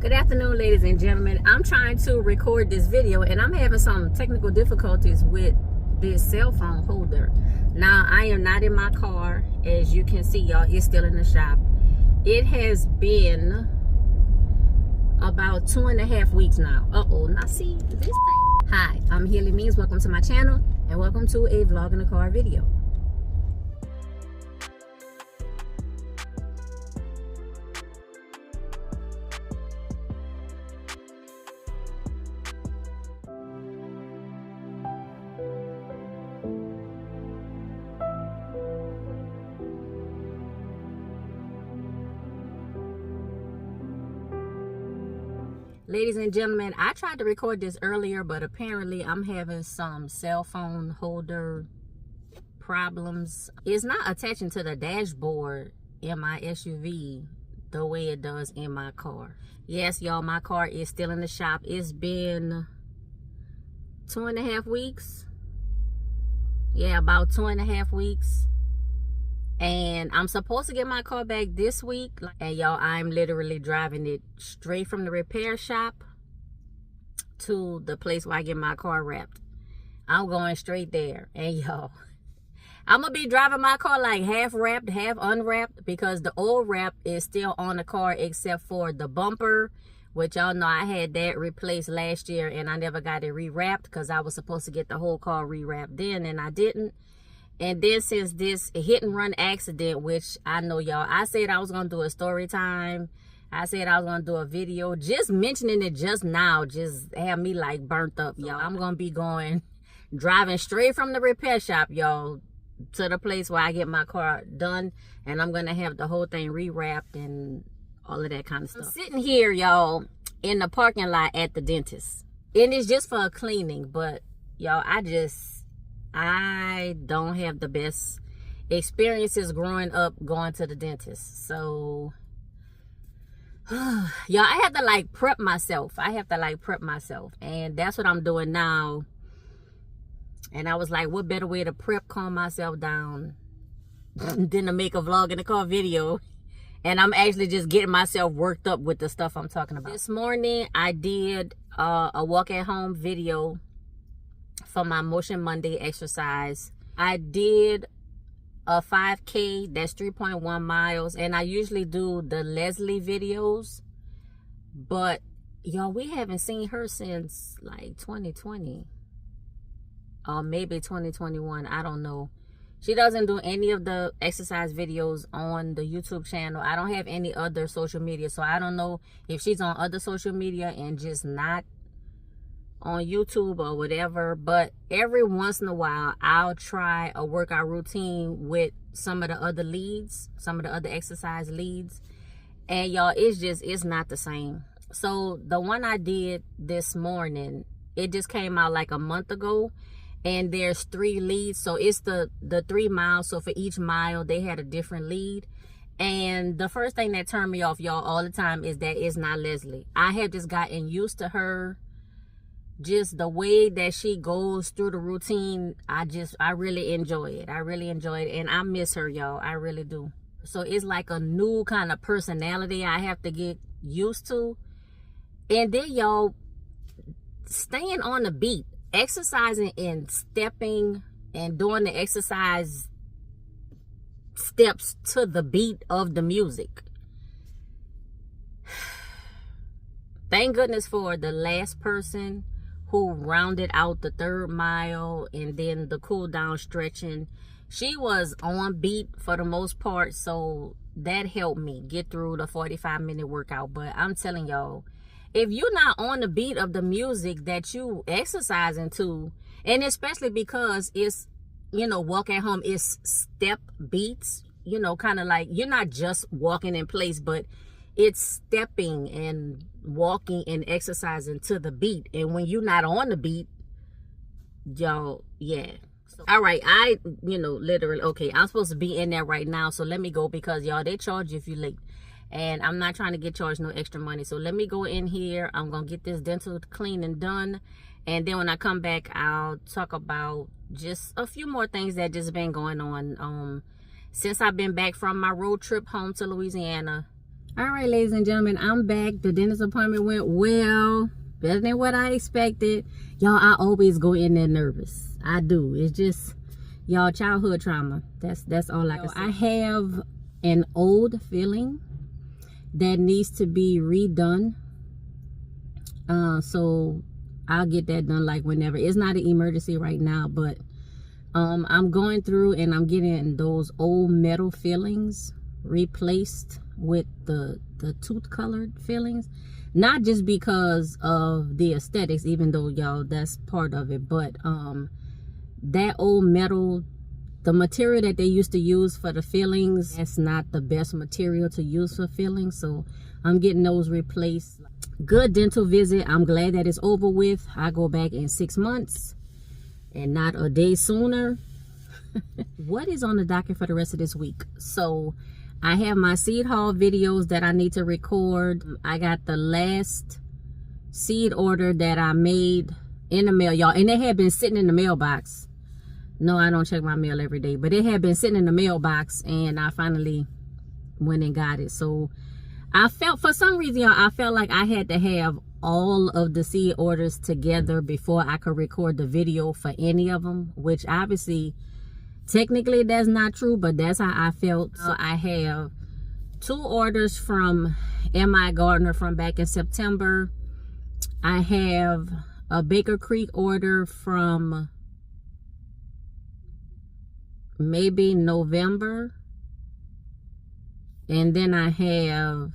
Good afternoon, ladies and gentlemen. I'm trying to record this video and I'm having some technical difficulties with this cell phone holder. Now, I am not in my car. As you can see, y'all, it's still in the shop. It has been about 2.5 weeks now. Now see this thing. Hi, I'm Healy Means. Welcome to my channel and welcome to a vlog in the car video. Ladies and gentlemen, I tried to record this earlier, but apparently I'm having some cell phone holder problems. It's not attaching to the dashboard in my SUV the way it does in my car. Yes, y'all, my car is still in the shop. It's been 2.5 weeks. Yeah, about 2.5 weeks. And I'm supposed to get my car back this week. And y'all, I'm literally driving it straight from the repair shop to the place where I get my car wrapped. I'm going straight there. And y'all, I'm gonna be driving my car like half wrapped, half unwrapped, because the old wrap is still on the car except for the bumper, which y'all know I had that replaced last year and I never got it rewrapped because I was supposed to get the whole car rewrapped then and I didn't. And then since this hit and run accident, which I know y'all, I said I was going to do a story time. I said I was going to do a video. Just mentioning it just now just had me like burnt up, y'all. I'm going to be driving straight from the repair shop, y'all, to the place where I get my car done. And I'm going to have the whole thing rewrapped and all of that kind of stuff. I'm sitting here, y'all, in the parking lot at the dentist. And it's just for a cleaning. But, y'all, I don't have the best experiences growing up going to the dentist. So, y'all, I have to like prep myself. And that's what I'm doing now. And I was like, what better way to calm myself down than to make a vlog in the car video. And I'm actually just getting myself worked up with the stuff I'm talking about. This morning, I did a walk at home video for my Motion Monday exercise. I did a 5K, that's 3.1 miles, and I usually do the Leslie videos, but y'all, we haven't seen her since like 2020 or maybe 2021. I don't know. She doesn't do any of the exercise videos on the YouTube channel. I don't have any other social media, so I don't know if she's on other social media and just not on YouTube or whatever. But every once in a while I'll try a workout routine with some of the other leads, some of the other exercise leads, and y'all, it's not the same. So the one I did this morning, it just came out like a month ago, and there's 3 leads. So it's the 3 miles. So for each mile they had a different lead. And the first thing that turned me off, y'all, all the time is that it's not Leslie. I have just gotten used to her, just the way that she goes through the routine. I really enjoy it. And I miss her, y'all. I really do. So it's like a new kind of personality I have to get used to. And then, y'all, staying on the beat, exercising and stepping and doing the exercise steps to the beat of the music. Thank goodness for the last person who rounded out the 3rd mile and then the cool down stretching. She was on beat for the most part, so that helped me get through the 45-minute workout. But I'm telling y'all, if you're not on the beat of the music that you exercising to, and especially because it's, you know, walk at home is step beats, you know, kind of like you're not just walking in place, but it's stepping and walking and exercising to the beat. And when you're not on the beat, y'all, yeah. So, all right, literally, okay, I'm supposed to be in there right now, so let me go, because y'all, they charge you if you're late, and I'm not trying to get charged no extra money. So let me go in here. I'm gonna get this dental cleaning done, and then when I come back, I'll talk about just a few more things that just been going on since I've been back from my road trip home to Louisiana. All right, ladies and gentlemen, I'm back. The dentist appointment went well, better than what I expected. Y'all, I always go in there nervous. I do. It's just, y'all, childhood trauma. That's all I can say. I have an old filling that needs to be redone. So I'll get that done like whenever. It's not an emergency right now, but I'm going through and I'm getting those old metal fillings replaced with the tooth colored fillings, not just because of the aesthetics, even though, y'all, that's part of it, but that old metal, the material that they used to use for the fillings, that's not the best material to use for fillings, so I'm getting those replaced. Good dental visit. I'm glad that it's over with. I go back in 6 months and not a day sooner. What is on the docket for the rest of this week? So I have my seed haul videos that I need to record. I got the last seed order that I made in the mail, y'all, and it had been sitting in the mailbox. No, I don't check my mail every day, but it had been sitting in the mailbox, and I finally went and got it. So I felt, for some reason, y'all, I felt like I had to have all of the seed orders together before I could record the video for any of them, which obviously, technically, that's not true, but that's how I felt. So I have 2 orders from M.I. Gardner from back in September. I have a Baker Creek order from maybe November. And then I have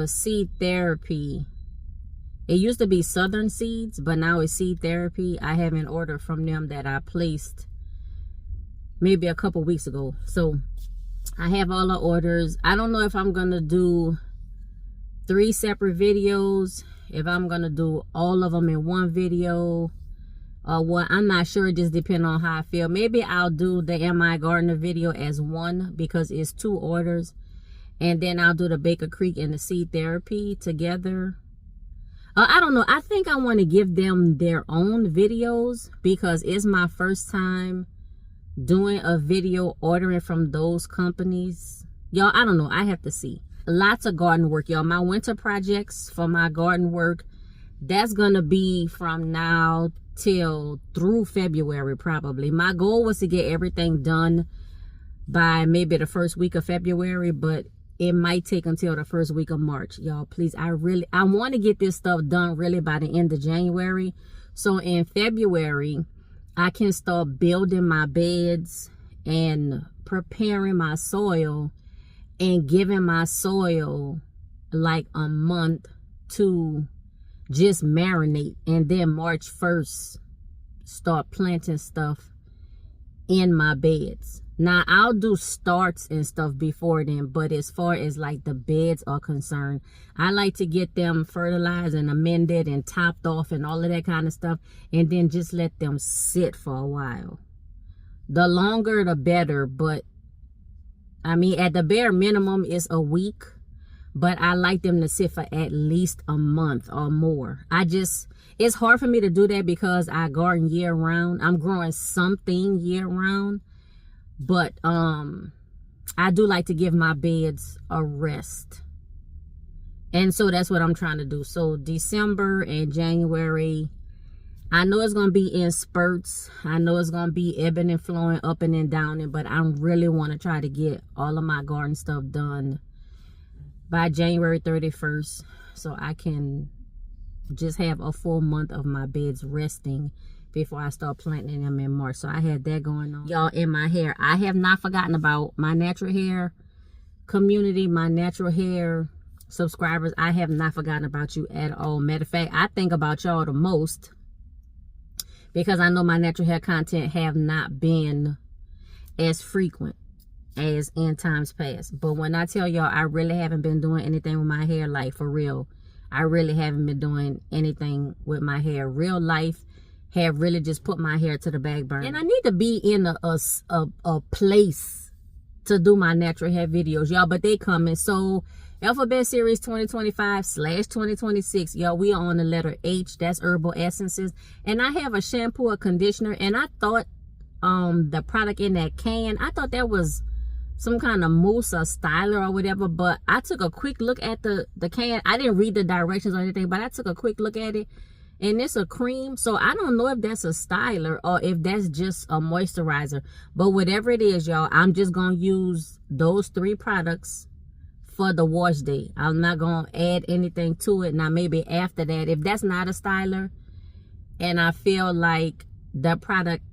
Seed Therapy. It used to be Southern Seeds, but now it's Seed Therapy. I have an order from them that I placed maybe a couple weeks ago. So I have all the orders. I don't know if I'm gonna do 3 separate videos, if I'm gonna do all of them in one video, or what. I'm not sure. It just depends on how I feel. Maybe I'll do the M.I. Gardner video as one because it's 2 orders, and then I'll do the Baker Creek and the Seed Therapy together. I don't know. I think I want to give them their own videos because it's my first time doing a video ordering from those companies. Y'all, I don't know. I have to see. Lots of garden work, y'all. My winter projects for my garden work, that's gonna be from now till through February probably. My goal was to get everything done by maybe the first week of February, but it might take until the first week of March. Y'all, please, I want to get this stuff done really by the end of January, so in February I can start building my beds and preparing my soil and giving my soil like a month to just marinate, and then March 1st start planting stuff in my beds. Now I'll do starts and stuff before then, but as far as like the beds are concerned, I like to get them fertilized and amended and topped off and all of that kind of stuff, and then just let them sit for a while. The longer the better, but I mean at the bare minimum it's a week, but I like them to sit for at least a month or more. It's hard for me to do that because I garden year round. I'm growing something year round, but I do like to give my beds a rest. And so that's what I'm trying to do. So December and January, I know it's going to be in spurts. I know it's going to be ebbing and flowing, up and down, but I really want to try to get all of my garden stuff done by January 31st, so I can just have a full month of my beds resting before I start planting them in March. So I had that going on. Y'all, in my hair, I have not forgotten about my natural hair community, my natural hair subscribers. I have not forgotten about you at all. Matter of fact, I think about y'all the most because I know my natural hair content have not been as frequent as in times past. But when I tell y'all I really haven't been doing anything with my hair, like for real, I really haven't been doing anything with my hair. Real life have really just put my hair to the back burner, and I need to be in a place to do my natural hair videos, y'all, but they coming. So Alphabet Series 2025/2026, y'all, we are on the letter H. That's herbal essences, and I have a shampoo, a conditioner, and I thought the product in that can, I thought that was some kind of mousse or styler or whatever. But I took a quick look at the can. I didn't read the directions or anything, but I took a quick look at it, and it's a cream. So I don't know if that's a styler or if that's just a moisturizer. But whatever it is, y'all, I'm just gonna use those 3 products for the wash day. I'm not gonna add anything to it. Now maybe after that, if that's not a styler and I feel like the product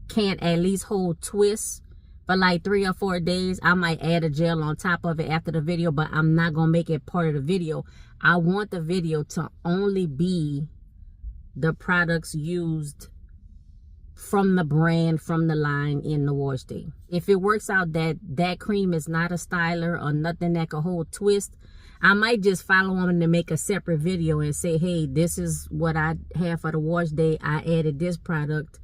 can't at least hold twists for like 3 or 4 days, I might add a gel on top of it after the video, but I'm not gonna make it part of the video. I want the video to only be the products used from the brand, from the line in the wash day. If it works out that that cream is not a styler or nothing that can hold twist, I might just follow them to make a separate video and say, hey, this is what I have for the wash day. I added this product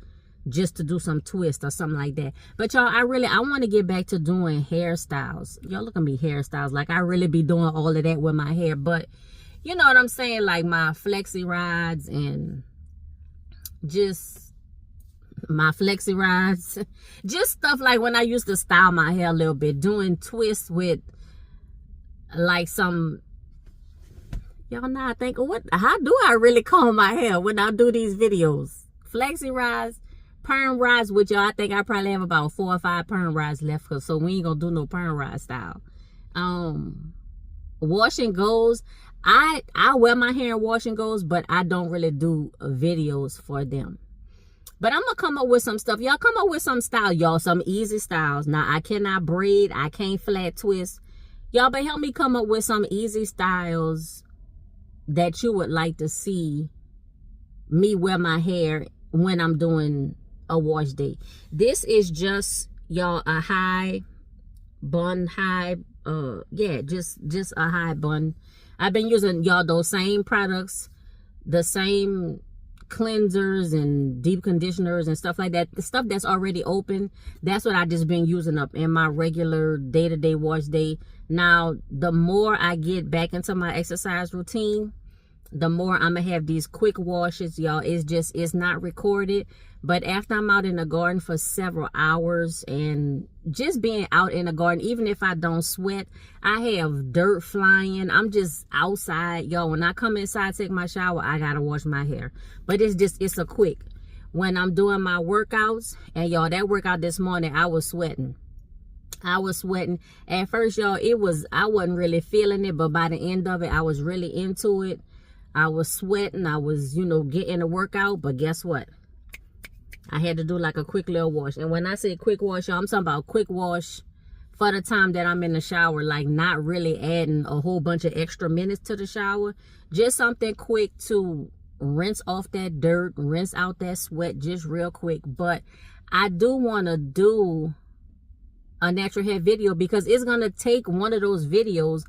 just to do some twist or something like that. But y'all, I want to get back to doing hairstyles. Y'all look at me, hairstyles. Like I really be doing all of that with my hair. But you know what I'm saying? Like my flexi rods and just my flexi rods, just stuff like when I used to style my hair a little bit, doing twists with like some, y'all know, I think, how do I really comb my hair when I do these videos? Flexi rods, perm rods, which y'all, I think I probably have about 4 or 5 perm rods left, so we ain't gonna do no perm rod style. Wash and goes, I wear my hair in wash and goes, but I don't really do videos for them. But I'm going to come up with some stuff. Y'all come up with some style, y'all. Some easy styles. Now, I cannot braid. I can't flat twist. Y'all, but help me come up with some easy styles that you would like to see me wear my hair when I'm doing a wash day. This is just, y'all, a high bun, just a high bun. I've been using, y'all, those same products, the same cleansers and deep conditioners and stuff like that. The stuff that's already open, that's what I just been using up in my regular day-to-day wash day. Now, the more I get back into my exercise routine, the more I'm gonna have these quick washes, y'all. It's not recorded, but after I'm out in the garden for several hours and just being out in the garden, even if I don't sweat, I have dirt flying, I'm just outside, y'all. When I come inside, take my shower, I gotta wash my hair. But it's a quick. When I'm doing my workouts, and y'all, that workout this morning, I was sweating. At first, y'all, I wasn't really feeling it, but by the end of it, I was really into it. I was sweating. I was, getting a workout. But guess what? I had to do like a quick little wash. And when I say quick wash, y'all, I'm talking about quick wash for the time that I'm in the shower. Like not really adding a whole bunch of extra minutes to the shower. Just something quick to rinse off that dirt, rinse out that sweat just real quick. But I do want to do a natural hair video because it's going to take one of those videos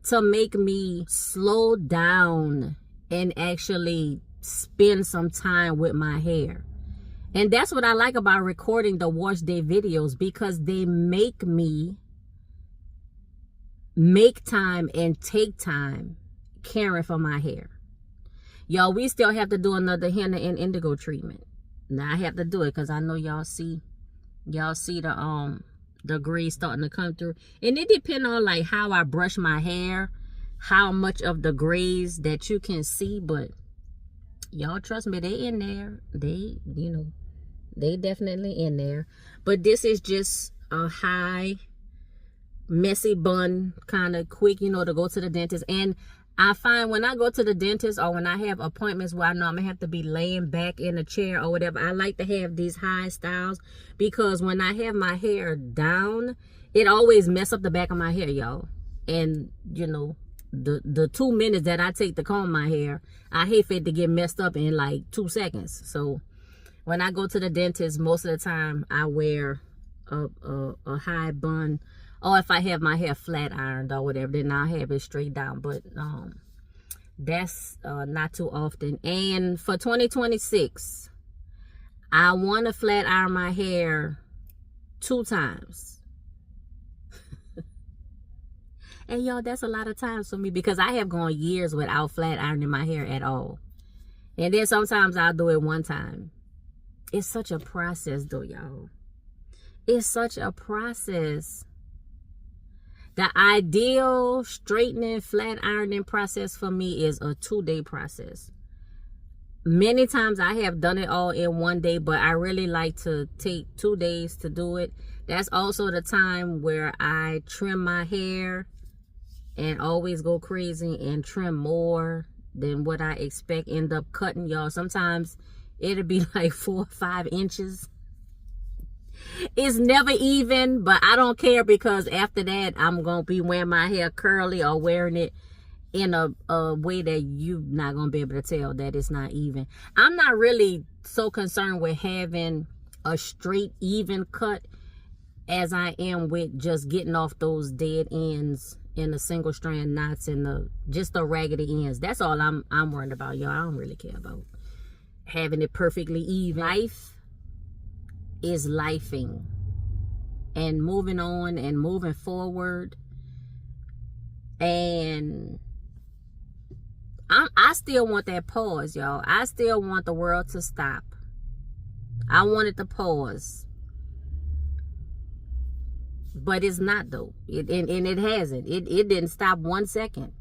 to make me slow down and actually spend some time with my hair. And that's what I like about recording the wash day videos, because they make me make time and take time caring for my hair. Y'all, we still have to do another henna and indigo treatment. Now I have to do it because I know y'all see the gray starting to come through. And it depends on like how I brush my hair, how much of the grays that you can see. But y'all, trust me, they in there. They definitely in there. But this is just a high messy bun, kind of quick, to go to the dentist. And I find when I go to the dentist or when I have appointments where I know I'm gonna have to be laying back in a chair or whatever, I like to have these high styles, because when I have my hair down, it always mess up the back of my hair, y'all. And the 2 minutes that I take to comb my hair, I hate for it to get messed up in like 2 seconds. So when I go to the dentist, most of the time I wear a high bun. Or if I have my hair flat ironed or whatever, then I'll have it straight down. But that's not too often. And for 2026, I want to flat iron my hair 2 times. And y'all, that's a lot of times for me, because I have gone years without flat ironing my hair at all. And then sometimes I'll do it 1 time. It's such a process though, y'all. It's such a process. The ideal straightening, flat ironing process for me is a 2-day process. Many times I have done it all in 1 day, but I really like to take 2 days to do it. That's also the time where I trim my hair and always go crazy and trim more than what I expect. End up cutting, y'all. Sometimes it'll be like 4 or 5 inches. It's never even, but I don't care, because after that I'm gonna be wearing my hair curly or wearing it in a way that you're not gonna be able to tell that it's not even. I'm not really so concerned with having a straight even cut as I am with just getting off those dead ends in the single strand knots and just the raggedy ends. That's all I'm worried about, y'all. I don't really care about having it perfectly even. Life is lifing and moving on and moving forward, and I still want that pause, y'all. I still want the world to stop. I want it to pause. But it's not, though. And it hasn't. It didn't stop 1 second.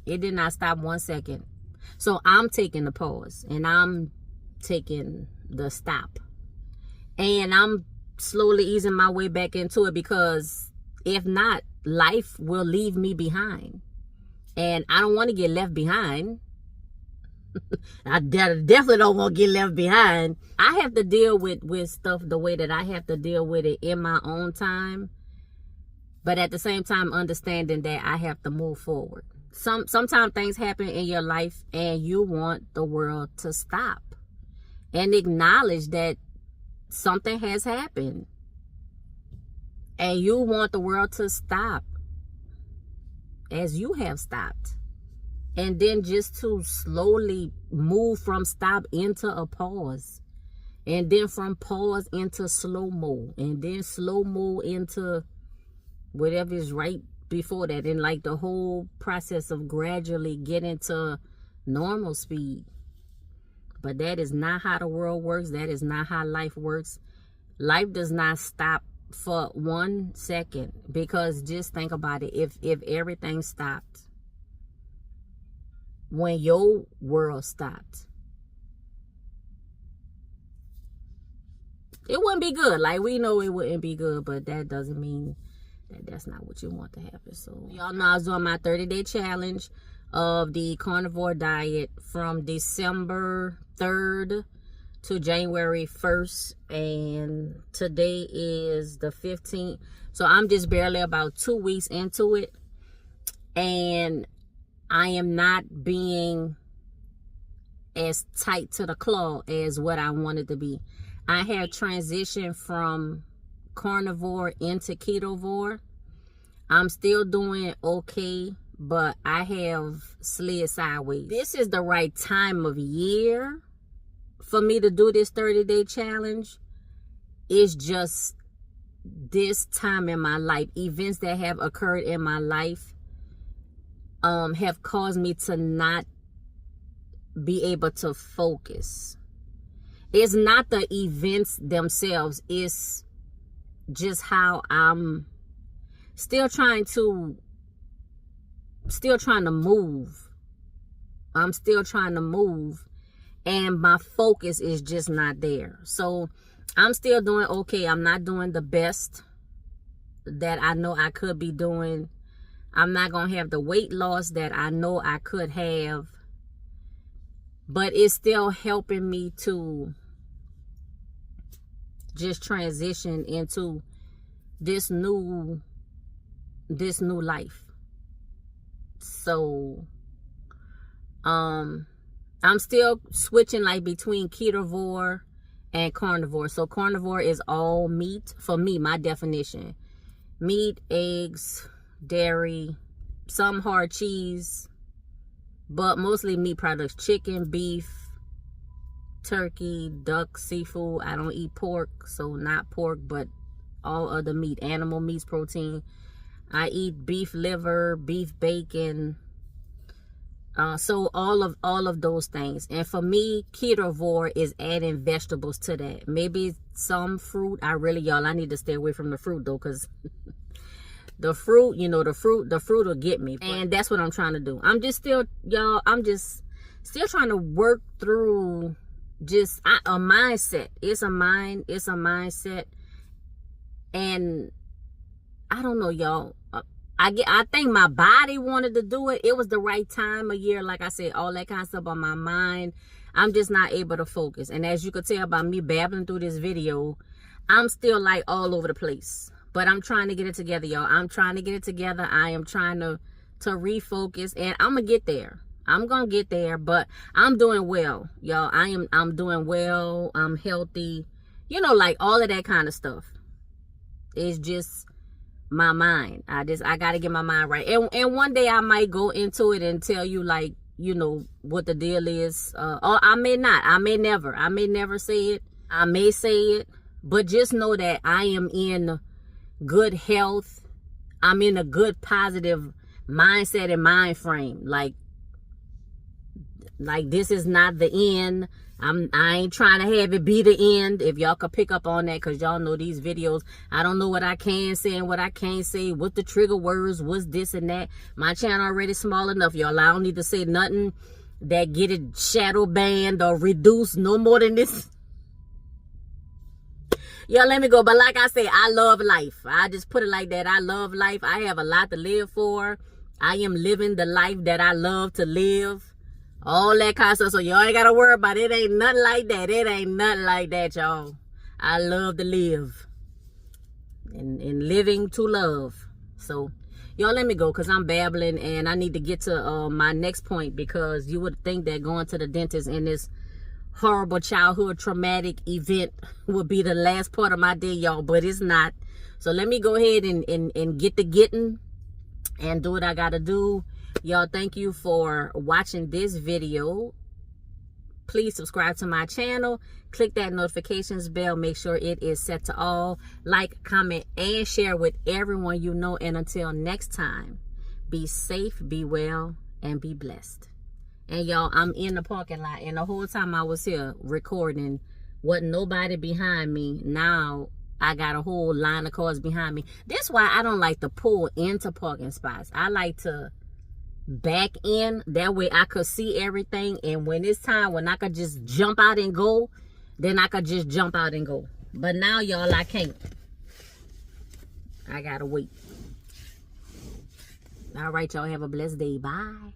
It did not stop 1 second. So I'm taking the pause. And I'm taking the stop. And I'm slowly easing my way back into it, because if not, life will leave me behind. And I don't want to get left behind. I definitely don't want to get left behind. I have to deal with stuff the way that I have to deal with it in my own time. But at the same time, understanding that I have to move forward. Sometimes things happen in your life and you want the world to stop. And acknowledge that something has happened. And you want the world to stop, as you have stopped. And then just to slowly move from stop into a pause. And then from pause into slow-mo. And then slow-mo into whatever is right before that. And like the whole process of gradually getting to normal speed. But that is not how the world works. That is not how life works. Life does not stop for 1 second. Because just think about it. If everything stopped when your world stopped, it wouldn't be good. Like, we know it wouldn't be good, but that doesn't mean that that's not what you want to happen. So y'all know I was on my 30-day challenge of the carnivore diet from December 3rd to January 1st, and today is the 15th. So I'm just barely about 2 weeks into it, and I am not being as tight to the claw as what I wanted to be. I have transitioned from carnivore into ketovore. I'm still doing okay, but I have slid sideways. This is the right time of year for me to do this 30-day challenge. It's just this time in my life, events that have occurred in my life have caused me to not be able to focus. It's not the events themselves, it's just how I'm still trying to move. I'm still trying to move, and my focus is just not there. So I'm still doing okay. I'm not doing the best that I know I could be doing. I'm not going to have the weight loss that I know I could have. But it's still helping me to just transition into this new life. So I'm still switching like between ketovore and carnivore. So carnivore is all meat for me, my definition. Meat, eggs, dairy, some hard cheese, but mostly meat products. Chicken, beef, turkey, duck, seafood. I don't eat pork, so not pork, but all other meat, animal meats, protein. I eat beef liver, beef bacon, so all of those things. And for me, ketovore is adding vegetables to that. Maybe some fruit. I need to stay away from the fruit though, because the fruit, you know, the fruit will get me. And that's what I'm trying to do. I'm just still, y'all, I'm just still trying to work through just a mindset. It's a mindset. And I don't know, y'all. I think my body wanted to do it. It was the right time of year. Like I said, all that kind of stuff on my mind. I'm just not able to focus. And as you could tell by me babbling through this video, I'm still like all over the place. But I'm trying to get it together, y'all. I'm trying to get it together. I am trying to refocus, and I'm gonna get there. I'm gonna get there, but I'm doing well, y'all. I'm doing well. I'm healthy. You know, like all of that kind of stuff. It's just my mind. I gotta get my mind right. And one day I might go into it and tell you, like, you know, what the deal is. Or I may not. I may never say it. I may say it. But just know that I am in good health. I'm in a good positive mindset and mind frame. Like this is not the end. I ain't trying to have it be the end. If y'all could pick up on that, because y'all know these videos, I don't know what I can say and what I can't say, what the trigger words, what's this and that. My channel already small enough, y'all. I don't need to say nothing that get it shadow banned or reduced no more than this. Y'all, let me go. But like I say, I love life. I just put it like that. I love life. I have a lot to live for. I am living the life that I love to live. All that kind of stuff. So y'all ain't got to worry about it. It ain't nothing like that. It ain't nothing like that, y'all. I love to live. And living to love. So y'all, let me go, because I'm babbling. And I need to get to my next point. Because you would think that going to the dentist in this horrible childhood traumatic event would be the last part of my day, y'all, but it's not. So let me go ahead and get to getting and do what I gotta do. Y'all, thank you for watching this video. Please subscribe to my channel, click that notifications bell, make sure it is set to all, like, comment, and share with everyone you know. And until next time, be safe, be well, and be blessed. And y'all, I'm in the parking lot, and the whole time I was here recording, wasn't nobody behind me. Now I got a whole line of cars behind me. That's why I don't like to pull into parking spots. I like to back in. That way I could see everything, and when it's time, when I could just jump out and go, then I could just jump out and go. But now, y'all, I can't. I gotta wait. All right, y'all, have a blessed day. Bye.